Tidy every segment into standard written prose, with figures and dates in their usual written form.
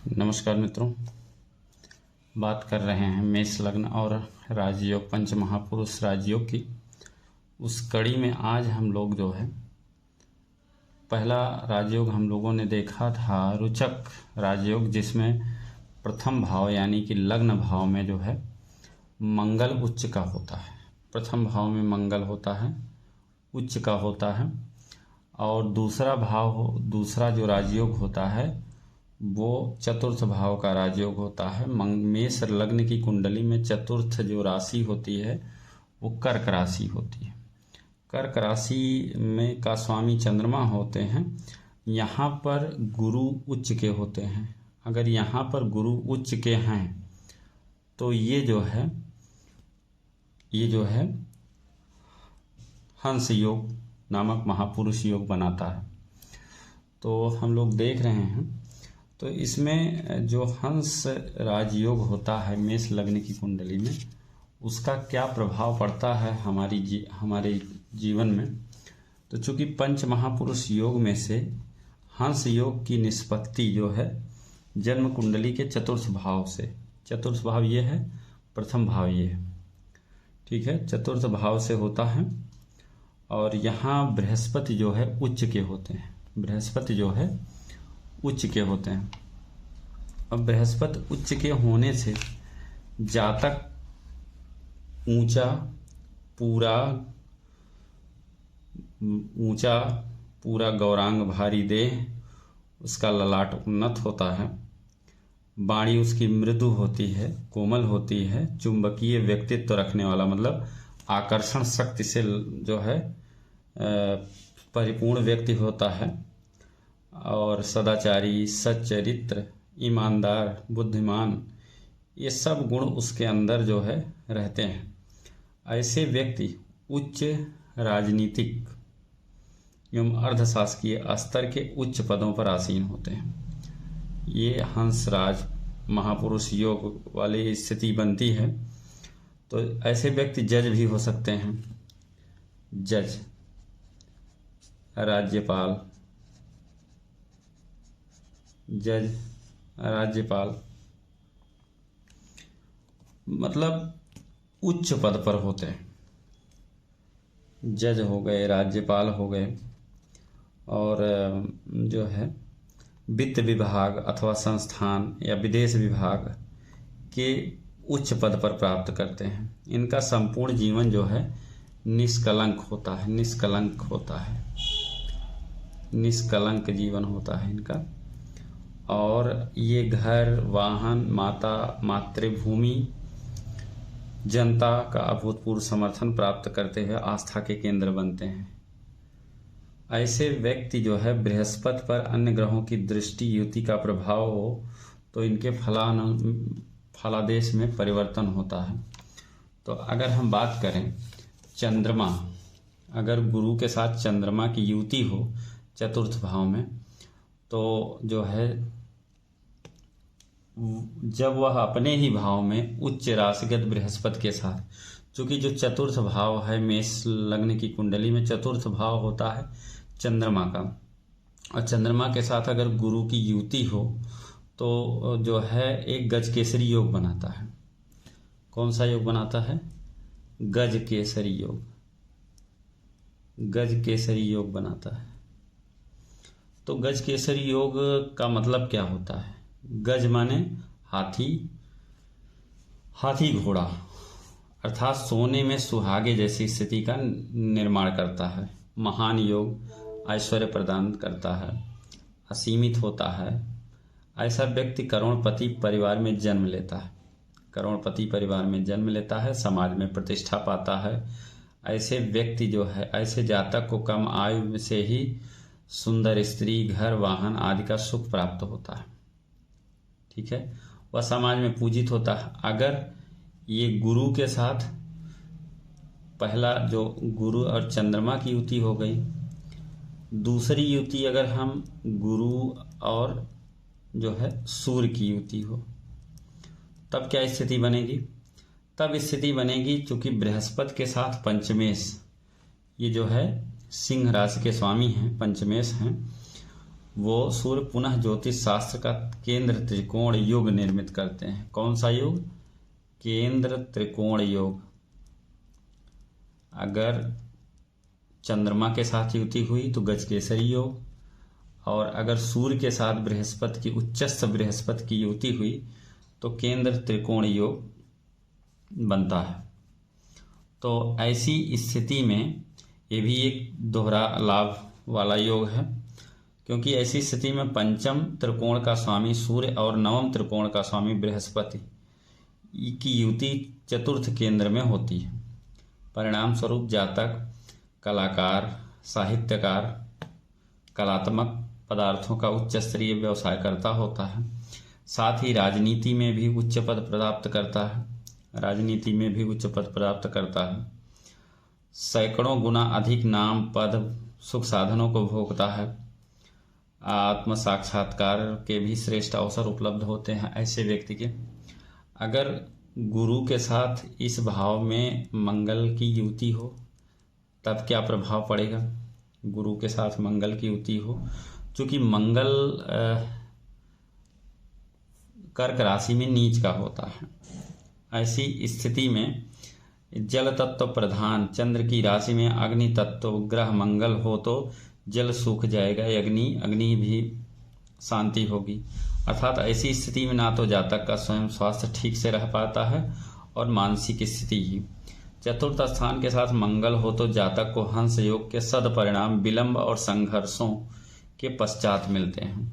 नमस्कार मित्रों, बात कर रहे हैं मेष लग्न और राजयोग पंच महापुरुष राजयोग की। उस कड़ी में आज हम लोग जो है पहला राजयोग हम लोगों ने देखा था रुचक राजयोग, जिसमें प्रथम भाव यानी कि लग्न भाव में जो है मंगल उच्च का होता है। प्रथम भाव में मंगल होता है, उच्च का होता है। और दूसरा जो राजयोग होता है वो चतुर्थ भाव का राजयोग होता है। मेष लग्न की कुंडली में चतुर्थ जो राशि होती है वो कर्क राशि होती है। कर्क राशि में का स्वामी चंद्रमा होते हैं। यहाँ पर गुरु उच्च के होते हैं। अगर यहाँ पर गुरु उच्च के हैं तो ये जो है हंस योग नामक महापुरुष योग बनाता है। तो हम लोग देख रहे हैं, तो इसमें जो हंस राजयोग होता है मेष लग्न की कुंडली में, उसका क्या प्रभाव पड़ता है हमारे जीवन में। तो चूंकि पंच महापुरुष योग में से हंस योग की निष्पत्ति जो है जन्म कुंडली के चतुर्थ भाव से, चतुर्थ भाव ये है, प्रथम भाव ये है, ठीक है, चतुर्थ भाव से होता है। और यहाँ बृहस्पति जो है उच्च के होते हैं। बृहस्पति जो है उच्च के होते हैं। अब बृहस्पति उच्च के होने से जातक ऊंचा पूरा गौरांग भारी देह, उसका ललाट उन्नत होता है, वाणी उसकी मृदु होती है, कोमल होती है, चुंबकीय व्यक्तित्व रखने वाला, मतलब आकर्षण शक्ति से जो है परिपूर्ण व्यक्ति होता है। और सदाचारी, सच्चरित्र, ईमानदार, बुद्धिमान, ये सब गुण उसके अंदर जो है रहते हैं। ऐसे व्यक्ति उच्च राजनीतिक एवं अर्धशासकीय स्तर के उच्च पदों पर आसीन होते हैं। ये हंसराज महापुरुष योग वाली स्थिति बनती है। तो ऐसे व्यक्ति जज भी हो सकते हैं। जज, राज्यपाल, मतलब उच्च पद पर होते हैं। जज हो गए, राज्यपाल हो गए, और जो है वित्त विभाग अथवा संस्थान या विदेश विभाग के उच्च पद पर प्राप्त करते हैं। इनका संपूर्ण जीवन जो है निष्कलंक जीवन होता है इनका। और ये घर, वाहन, मातृभूमि, जनता का अभूतपूर्व समर्थन प्राप्त करते हुए आस्था के केंद्र बनते हैं। ऐसे व्यक्ति जो है बृहस्पति पर अन्य ग्रहों की दृष्टि युति का प्रभाव हो तो इनके फलादेश में परिवर्तन होता है। तो अगर हम बात करें चंद्रमा, अगर गुरु के साथ चंद्रमा की युति हो चतुर्थ भाव में, तो जो है जब वह अपने ही भाव में उच्च राशिगत बृहस्पति के साथ, चूंकि जो चतुर्थ भाव है मेष लग्न की कुंडली में चतुर्थ भाव होता है चंद्रमा का, और चंद्रमा के साथ अगर गुरु की युति हो तो जो है एक गज केसरी योग बनाता है। कौन सा योग बनाता है? गज केसरी योग बनाता है। तो गज केसरी योग का मतलब क्या होता है? गज माने हाथी घोड़ा, अर्थात सोने में सुहागे जैसी स्थिति का निर्माण करता है। महान योग, ऐश्वर्य प्रदान करता है, असीमित होता है। ऐसा व्यक्ति करोड़पति परिवार में जन्म लेता है, समाज में प्रतिष्ठा पाता है। ऐसे व्यक्ति जो है, ऐसे जातक को कम आयु से ही सुंदर स्त्री, घर, वाहन आदि का सुख प्राप्त होता है, ठीक है। वह समाज में पूजित होता है। अगर ये गुरु के साथ, पहला जो गुरु और चंद्रमा की युति हो गई, दूसरी युति अगर हम गुरु और जो है सूर्य की युति हो, तब क्या स्थिति बनेगी? तब स्थिति बनेगी, चूंकि बृहस्पति के साथ पंचमेश, ये जो है सिंह राशि के स्वामी हैं, पंचमेश हैं, वो सूर्य पुनः ज्योतिष शास्त्र का केंद्र त्रिकोण योग निर्मित करते हैं। कौन सा योग? केंद्र त्रिकोण योग। अगर चंद्रमा के साथ युति हुई तो गजकेसरी योग, और अगर सूर्य के साथ बृहस्पति की उच्चस्थ बृहस्पति की युति हुई तो केंद्र त्रिकोण योग बनता है। तो ऐसी स्थिति में ये भी एक दोहरा लाभ वाला योग है, क्योंकि ऐसी स्थिति में पंचम त्रिकोण का स्वामी सूर्य और नवम त्रिकोण का स्वामी बृहस्पति की युति चतुर्थ केंद्र में होती है। परिणाम स्वरूप जातक कलाकार, साहित्यकार, कलात्मक पदार्थों का उच्च स्तरीय व्यवसाय करता होता है। साथ ही राजनीति में भी उच्च पद प्राप्त करता है। राजनीति में भी उच्च पद प्राप्त करता है। सैकड़ों गुना अधिक नाम, पद, सुख साधनों को भोगता है। आत्म साक्षात्कार के भी श्रेष्ठ अवसर उपलब्ध होते हैं ऐसे व्यक्ति के। अगर गुरु के साथ इस भाव में मंगल की युति हो तब क्या प्रभाव पड़ेगा? गुरु के साथ मंगल की युति हो, चूंकि मंगल कर्क राशि में नीच का होता है। ऐसी स्थिति में जल तत्व प्रधान चंद्र की राशि में अग्नि तत्व ग्रह मंगल हो तो जल सूख जाएगा, अग्नि भी शांति होगी। अर्थात ऐसी स्थिति में ना तो जातक का स्वयं स्वास्थ्य ठीक से रह पाता है और मानसिक स्थिति ही। चतुर्थ स्थान के साथ मंगल हो तो जातक को हंस योग के सदपरिणाम विलंब और संघर्षों के पश्चात मिलते हैं।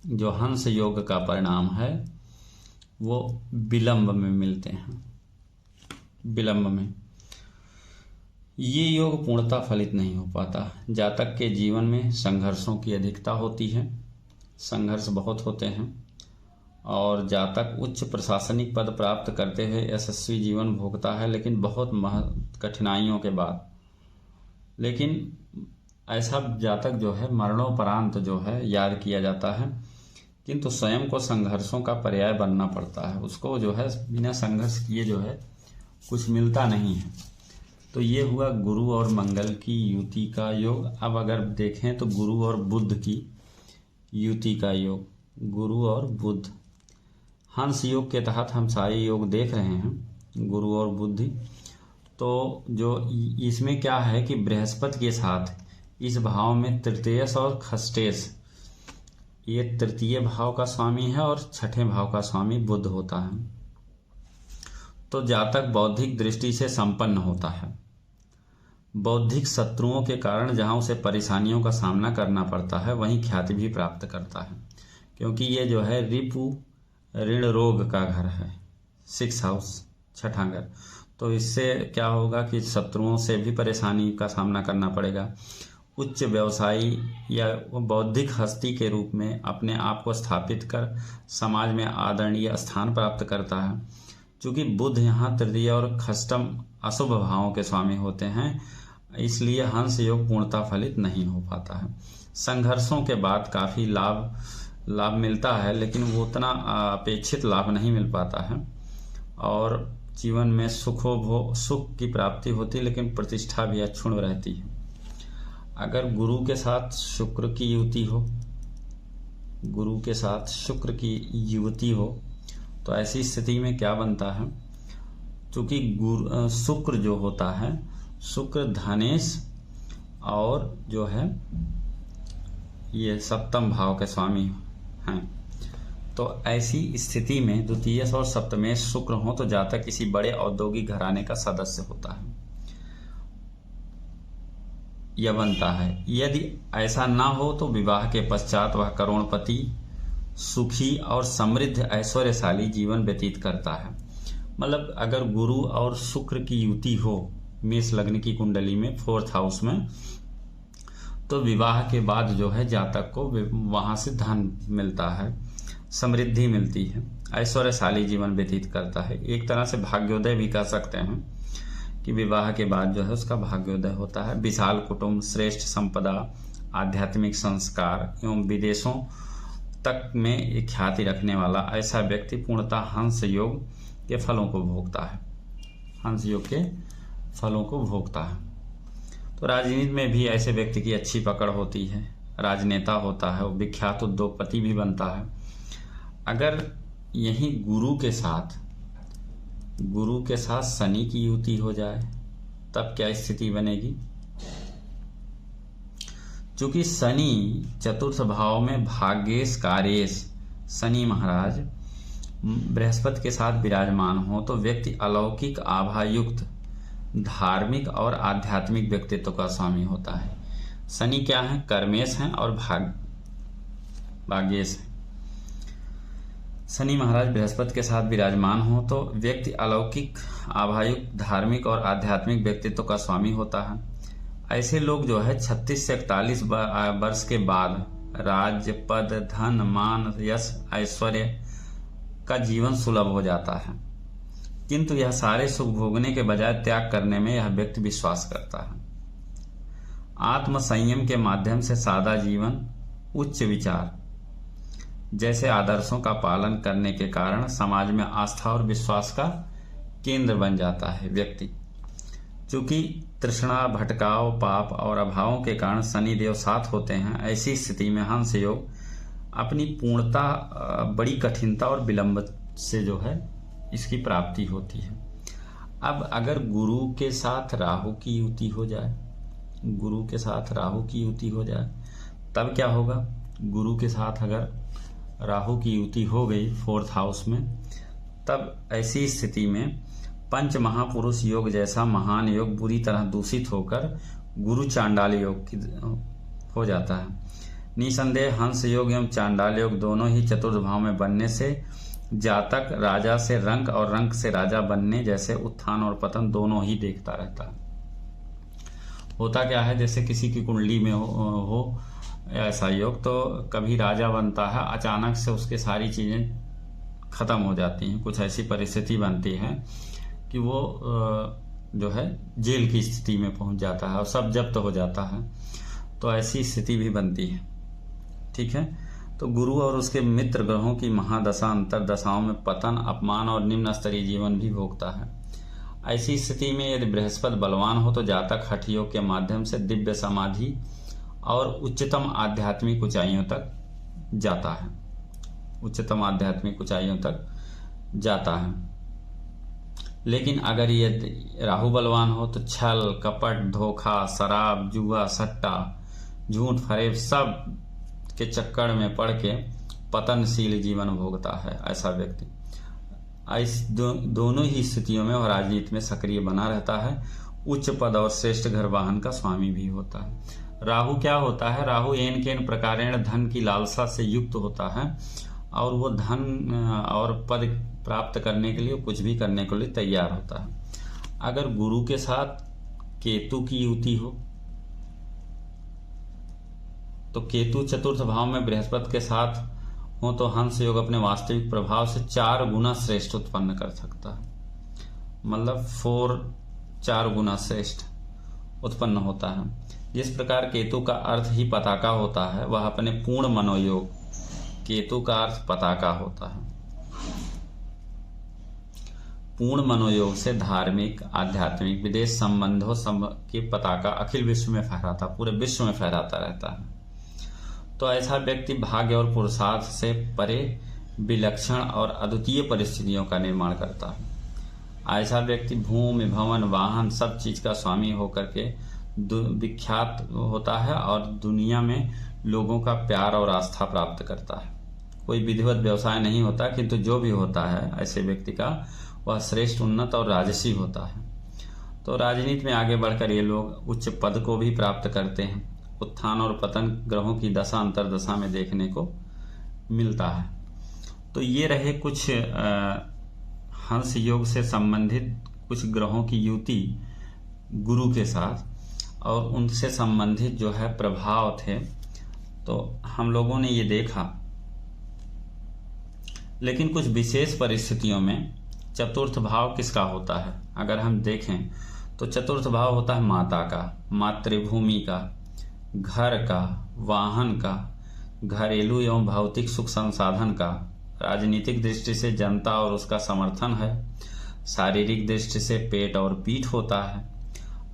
जो हंस योग का परिणाम है वो विलंब में मिलते हैं। विलंब में ये योग पूर्णतः फलित नहीं हो पाता। जातक के जीवन में संघर्षों की अधिकता होती है, संघर्ष बहुत होते हैं, और जातक उच्च प्रशासनिक पद प्राप्त करते हुए यशस्वी जीवन भोगता है, लेकिन बहुत कठिनाइयों के बाद। लेकिन ऐसा जातक जो है मरणोपरांत जो है याद किया जाता है, किंतु स्वयं को संघर्षों का पर्याय बनना पड़ता है। उसको जो है बिना संघर्ष किए जो है कुछ मिलता नहीं है। तो ये हुआ गुरु और मंगल की युति का योग। अब अगर देखें तो गुरु और बुध की युति का योग, गुरु और बुध हंस योग के तहत हम सारे योग देख रहे हैं, गुरु और बुध। तो जो इसमें क्या है कि बृहस्पति के साथ इस भाव में तृतीयश और खष्टेश, ये तृतीय भाव का स्वामी है और छठे भाव का स्वामी बुध होता है। तो जातक बौद्धिक दृष्टि से संपन्न होता है। बौद्धिक शत्रुओं के कारण जहां उसे परेशानियों का सामना करना पड़ता है वहीं ख्याति भी प्राप्त करता है, क्योंकि ये जो है रिपु ऋण रोग का घर है, 6 हाउस, छठा घर। तो इससे क्या होगा कि शत्रुओं से भी परेशानी का सामना करना पड़ेगा। उच्च व्यवसायी या बौद्धिक हस्ती के रूप में अपने आप को स्थापित कर समाज में आदरणीय स्थान प्राप्त करता है। चूंकि बुध यहाँ तृतीय और खष्टम अशुभ भावों के स्वामी होते हैं, इसलिए हंस योग पूर्णतः फलित नहीं हो पाता है। संघर्षों के बाद काफ़ी लाभ मिलता है, लेकिन वो उतना अपेक्षित लाभ नहीं मिल पाता है, और जीवन में सुख की प्राप्ति होती है, लेकिन प्रतिष्ठा भी अक्षुण्ण रहती है। अगर गुरु के साथ शुक्र की युति हो, गुरु के साथ शुक्र की युति हो तो ऐसी स्थिति में क्या बनता है? क्योंकि शुक्र जो होता है, शुक्र धनेश और जो है ये सप्तम भाव के स्वामी हैं। तो ऐसी स्थिति में द्वितीय और सप्तमेश शुक्र हो तो जातक किसी बड़े औद्योगिक घराने का सदस्य होता है, यह बनता है। यदि ऐसा ना हो तो विवाह के पश्चात वह करोड़पति, सुखी और समृद्ध ऐश्वर्यशाली जीवन व्यतीत करता है। मतलब अगर गुरु और शुक्र की युति हो मेष लग्न की कुंडली में 4th हाउस में, तो विवाह के बाद जो है जातक को वहां से धन मिलता है, समृद्धि मिलती है, ऐश्वर्यशाली जीवन व्यतीत करता है। एक तरह से भाग्योदय भी कह सकते हैं कि विवाह के बाद जो है उसका भाग्योदय होता है। विशाल कुटुंब, श्रेष्ठ संपदा, आध्यात्मिक संस्कार एवं विदेशों तक में ख्याति रखने वाला ऐसा व्यक्ति पूर्णतः हंस योग के फलों को भोगता है, हंस योग के फलों को भोगता है। तो राजनीति में भी ऐसे व्यक्ति की अच्छी पकड़ होती है, राजनेता होता है, वो विख्यात उद्योगपति भी बनता है। अगर यही गुरु के साथ शनि की युति हो जाए तब क्या स्थिति बनेगी? चूंकि शनि चतुर्थ भाव में भाग्येश कार्येश शनि महाराज बृहस्पति के साथ विराजमान हो तो व्यक्ति अलौकिक आभायुक्त धार्मिक और आध्यात्मिक व्यक्तित्व का स्वामी होता है। शनि क्या है? कर्मेश हैं और भाग्येश है। शनि महाराज बृहस्पति के साथ विराजमान हो तो व्यक्ति अलौकिक आभायुक्त धार्मिक और आध्यात्मिक व्यक्तित्व का स्वामी होता है। ऐसे लोग जो है 36 से 41 वर्ष के बाद राज्य, पद, धन, मान, यश, ऐश्वर्य का जीवन सुलभ हो जाता है, किंतु यह सारे सुख भोगने के बजाय त्याग करने में यह व्यक्ति विश्वास करता है। आत्म संयम के माध्यम से सादा जीवन, उच्च विचार जैसे आदर्शों का पालन करने के कारण समाज में आस्था और विश्वास का केंद्र बन जाता है व्यक्ति। चूंकि तृष्णा, भटकाव, पाप और अभावों के कारण शनि देव साथ होते हैं, ऐसी स्थिति में हंस योग अपनी पूर्णता बड़ी कठिनता और विलंब से जो है इसकी प्राप्ति होती है। अब अगर गुरु के साथ राहु की युति हो जाए, तब क्या होगा? गुरु के साथ अगर राहु की युति हो गई 4th हाउस में, तब ऐसी स्थिति में पंच महापुरुष योग जैसा महान योग बुरी तरह दूषित होकर गुरु चांडाल योग की हो जाता है। निसंदेह हंस योग एवं चांडाल योग दोनों ही चतुर्थ भाव में बनने से जातक राजा से रंक और रंक से राजा बनने जैसे उत्थान और पतन दोनों ही देखता रहता है। होता क्या है, जैसे किसी की कुंडली में हो ऐसा योग, तो कभी राजा बनता है, अचानक से उसके सारी चीजें खत्म हो जाती हैं। कुछ ऐसी परिस्थिति बनती है कि वो जो है जेल की स्थिति में पहुंच जाता है और सब जब्त हो जाता है। तो ऐसी स्थिति भी बनती है। ठीक है, तो गुरु और उसके मित्र ग्रहों की महादशा अंतर दशाओं में पतन, अपमान और निम्न स्तरीय जीवन भी भोगता है। ऐसी स्थिति में यदि बृहस्पति बलवान हो तो जातक हठ योग के माध्यम से दिव्य समाधि और उच्चतम आध्यात्मिक ऊंचाइयों तक जाता है। लेकिन अगर ये राहु बलवान हो तो छल, कपट, धोखा, शराब, जुआ, सट्टा, झूठ, फरेब सब के चक्कर में पड़ के पतनशील जीवन भोगता है ऐसा व्यक्ति। इस दोनों ही स्थितियों में वह राजनीति में सक्रिय बना रहता है, उच्च पद और श्रेष्ठ घर वाहन का स्वामी भी होता है। राहु क्या होता है? राहु एन केन प्रकारेण धन की लालसा से युक्त होता है और वो धन और पद प्राप्त करने के लिए कुछ भी करने के लिए तैयार होता है। अगर गुरु के साथ केतु की युति हो तो केतु चतुर्थ भाव में बृहस्पति के साथ हो तो हंस योग अपने वास्तविक प्रभाव से 4 गुना श्रेष्ठ उत्पन्न कर सकता है। मतलब 4 गुना श्रेष्ठ उत्पन्न होता है। जिस प्रकार केतु का अर्थ ही पताका होता है, वह अपने पूर्ण मनोयोग, केतु का अर्थ पताका होता है, पूर्ण मनोयोग से धार्मिक, आध्यात्मिक, विदेश संबंधों की पताका अखिल विश्व में फहराता, पूरे विश्व में फहराता रहता है। तो ऐसा व्यक्ति भाग्य और पुरुषार्थ से परे विलक्षण और अद्वितीय परिस्थितियों का निर्माण करता है। ऐसा व्यक्ति भूमि, भवन, वाहन सब चीज का स्वामी होकर के विख्यात होता है और दुनिया में लोगों का प्यार और आस्था प्राप्त करता है। कोई विधिवत व्यवसाय नहीं होता, किंतु जो भी होता है ऐसे व्यक्ति का वह श्रेष्ठ, उन्नत और राजसी होता है। तो राजनीति में आगे बढ़कर ये लोग उच्च पद को भी प्राप्त करते हैं। उत्थान और पतन ग्रहों की दशा अंतरदशा में देखने को मिलता है। तो ये रहे कुछ हंस योग से संबंधित कुछ ग्रहों की युति गुरु के साथ और उनसे संबंधित जो है प्रभाव थे। तो हम लोगों ने ये देखा, लेकिन कुछ विशेष परिस्थितियों में चतुर्थ भाव किसका होता है? अगर हम देखें तो चतुर्थ भाव होता है माता का, मातृभूमि का, घर का, वाहन का, घरेलू एवं भौतिक सुख संसाधन का, राजनीतिक दृष्टि से जनता और उसका समर्थन है, शारीरिक दृष्टि से पेट और पीठ होता है।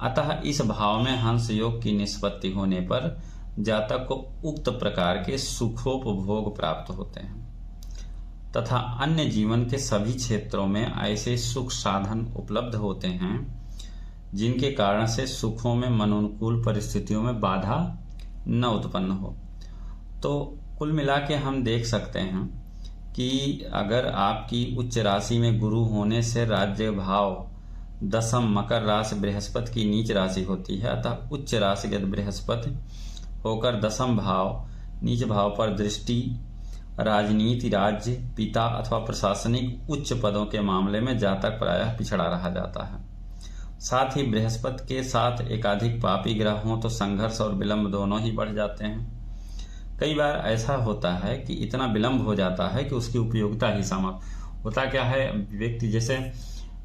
अतः इस भाव में हंस योग की निष्पत्ति होने पर जातक को उक्त प्रकार के सुखोपभोग प्राप्त होते हैं तथा अन्य जीवन के सभी क्षेत्रों में ऐसे सुख साधन उपलब्ध होते हैं जिनके कारण से सुखों में मनोनुकूल परिस्थितियों में बाधा न उत्पन्न हो। तो कुल मिला के हम देख सकते हैं कि अगर आपकी उच्च राशि में गुरु होने से राज्य भाव दशम मकर राशि बृहस्पति की नीच राशि होती है, अतः उच्च राशिगत बृहस्पति होकर दशम भाव नीच भाव पर दृष्टि राजनीति, राज्य, पिता अथवा प्रशासनिक उच्च पदों के मामले में जातक प्रायः पिछड़ा रहा जाता है। साथ ही बृहस्पति के साथ एकाधिक पापी ग्रह हों तो संघर्ष और विलंब दोनों ही बढ़ जाते हैं। कई बार ऐसा होता है कि इतना विलंब हो जाता है कि उसकी उपयोगिता ही समाप्त। होता क्या है, व्यक्ति जैसे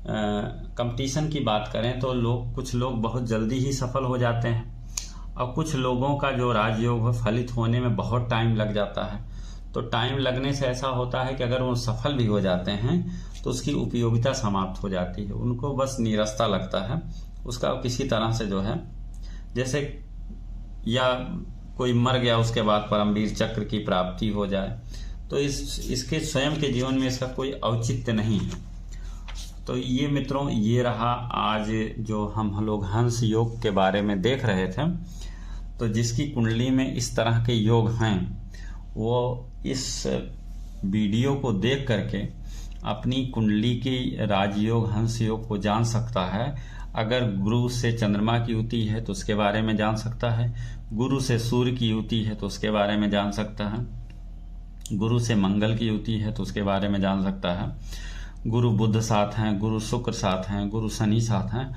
कंपटीशन की बात करें तो कुछ लोग बहुत जल्दी ही सफल हो जाते हैं और कुछ लोगों का जो राजयोग फलित होने में बहुत टाइम लग जाता है। तो टाइम लगने से ऐसा होता है कि अगर वो सफल भी हो जाते हैं तो उसकी उपयोगिता समाप्त हो जाती है, उनको बस नीरसता लगता है उसका किसी तरह से जो है, जैसे या कोई मर गया उसके बाद परमवीर चक्र की प्राप्ति हो जाए, तो इसके स्वयं के जीवन में इसका कोई औचित्य नहीं है। तो ये मित्रों, ये रहा आज जो हम लोग हंस योग के बारे में देख रहे थे। तो जिसकी कुंडली में इस तरह के योग हैं वो इस वीडियो को देख करके अपनी कुंडली की राजयोग हंस योग को जान सकता है। अगर गुरु से चंद्रमा की युति है तो उसके बारे में जान सकता है, गुरु से सूर्य की युति है तो उसके बारे में जान सकता है, गुरु से मंगल की युति है तो उसके बारे में जान सकता है, गुरु बुध साथ हैं, गुरु शुक्र साथ हैं, गुरु शनि साथ हैं।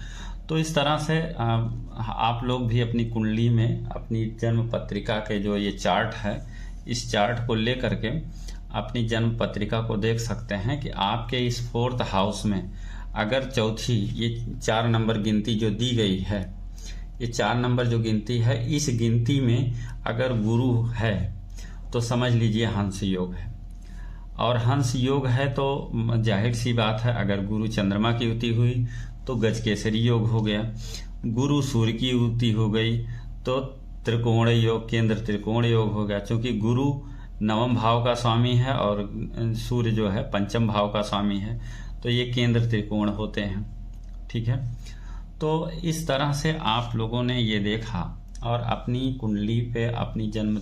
तो इस तरह से आप लोग भी अपनी कुंडली में अपनी जन्म पत्रिका के जो ये चार्ट है, इस चार्ट को लेकर के अपनी जन्म पत्रिका को देख सकते हैं कि आपके इस 4th हाउस में अगर चौथी ये 4 नंबर गिनती जो दी गई है, ये 4 नंबर जो गिनती है, इस गिनती में अगर गुरु है तो समझ लीजिए हंस योग है। और हंस योग है तो जाहिर सी बात है, अगर गुरु चंद्रमा की युति हुई तो गजकेसरी योग हो गया, गुरु सूर्य की युति हो गई तो त्रिकोण योग, केंद्र त्रिकोण योग हो गया। क्योंकि गुरु 9वें भाव का स्वामी है और सूर्य जो है 5वें भाव का स्वामी है, तो ये केंद्र त्रिकोण होते हैं। ठीक है, तो इस तरह से आप लोगों ने ये देखा और अपनी कुंडली पे, अपनी जन्म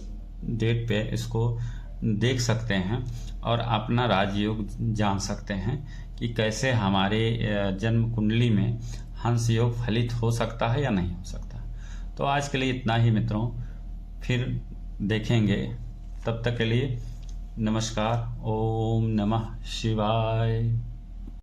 डेट पे इसको देख सकते हैं और अपना राजयोग जान सकते हैं कि कैसे हमारे जन्म कुंडली में हंस योग फलित हो सकता है या नहीं हो सकता। तो आज के लिए इतना ही मित्रों, फिर देखेंगे। तब तक के लिए नमस्कार। ओम नमः शिवाय।